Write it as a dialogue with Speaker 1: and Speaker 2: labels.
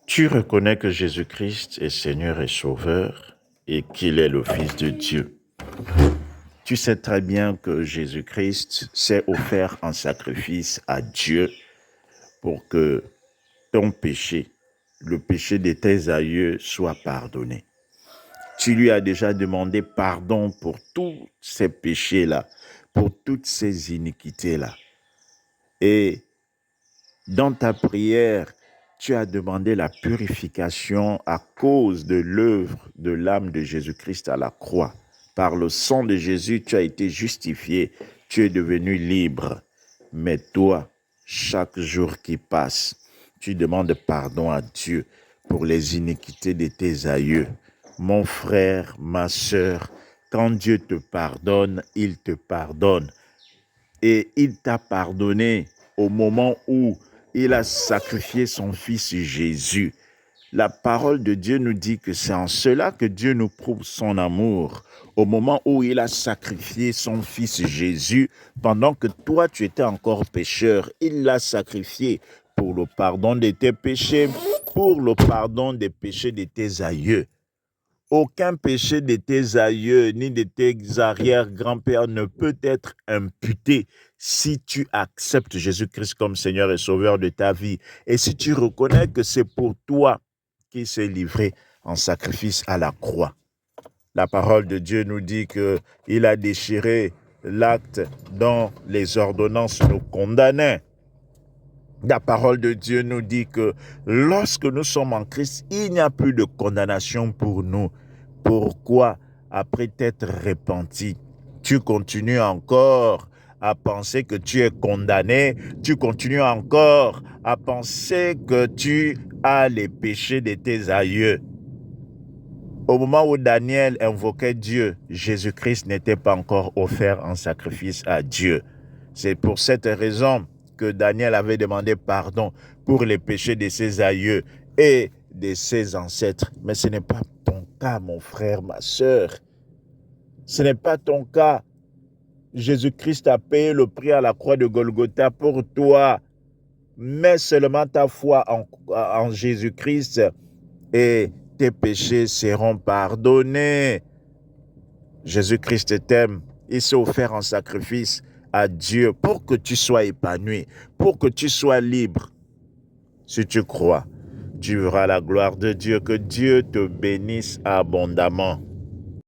Speaker 1: Tu reconnais que Jésus-Christ est Seigneur et Sauveur et qu'il est le Fils de Dieu. Tu sais très bien que Jésus-Christ s'est offert en sacrifice à Dieu pour que ton péché, le péché de tes aïeux, soit pardonné. Tu lui as déjà demandé pardon pour tous ces péchés-là, pour toutes ces iniquités-là. Et dans ta prière, tu as demandé la purification à cause de l'œuvre de l'âme de Jésus-Christ à la croix. Par le sang de Jésus, tu as été justifié, tu es devenu libre. Mais toi, chaque jour qui passe, tu demandes pardon à Dieu pour les iniquités de tes aïeux. Mon frère, ma sœur, quand Dieu te pardonne, il te pardonne. Et il t'a pardonné au moment où il a sacrifié son fils Jésus. La parole de Dieu nous dit que c'est en cela que Dieu nous prouve son amour. Au moment où il a sacrifié son fils Jésus, pendant que toi tu étais encore pécheur, il l'a sacrifié pour le pardon de tes péchés, pour le pardon des péchés de tes aïeux. Aucun péché de tes aïeux ni de tes arrière-grands-pères ne peut être imputé si tu acceptes Jésus-Christ comme Seigneur et Sauveur de ta vie. Et si tu reconnais que c'est pour toi qu'il s'est livré en sacrifice à la croix. La parole de Dieu nous dit qu'il a déchiré l'acte dont les ordonnances nous condamnaient. La parole de Dieu nous dit que lorsque nous sommes en Christ, il n'y a plus de condamnation pour nous. Pourquoi, après t'être repenti, tu continues encore à penser que tu es condamné, tu continues encore à penser que tu as les péchés de tes aïeux? Au moment où Daniel invoquait Dieu, Jésus-Christ n'était pas encore offert en sacrifice à Dieu. C'est pour cette raison que Daniel avait demandé pardon pour les péchés de ses aïeux et de ses ancêtres. Mais ce n'est pas ton cas, mon frère, ma sœur. Ce n'est pas ton cas. Jésus-Christ a payé le prix à la croix de Golgotha pour toi. Mets seulement ta foi en Jésus-Christ et tes péchés seront pardonnés. Jésus-Christ t'aime. Il s'est offert en sacrifice à Dieu pour que tu sois épanoui, pour que tu sois libre. Si tu crois, tu verras la gloire de Dieu. Que Dieu te bénisse abondamment.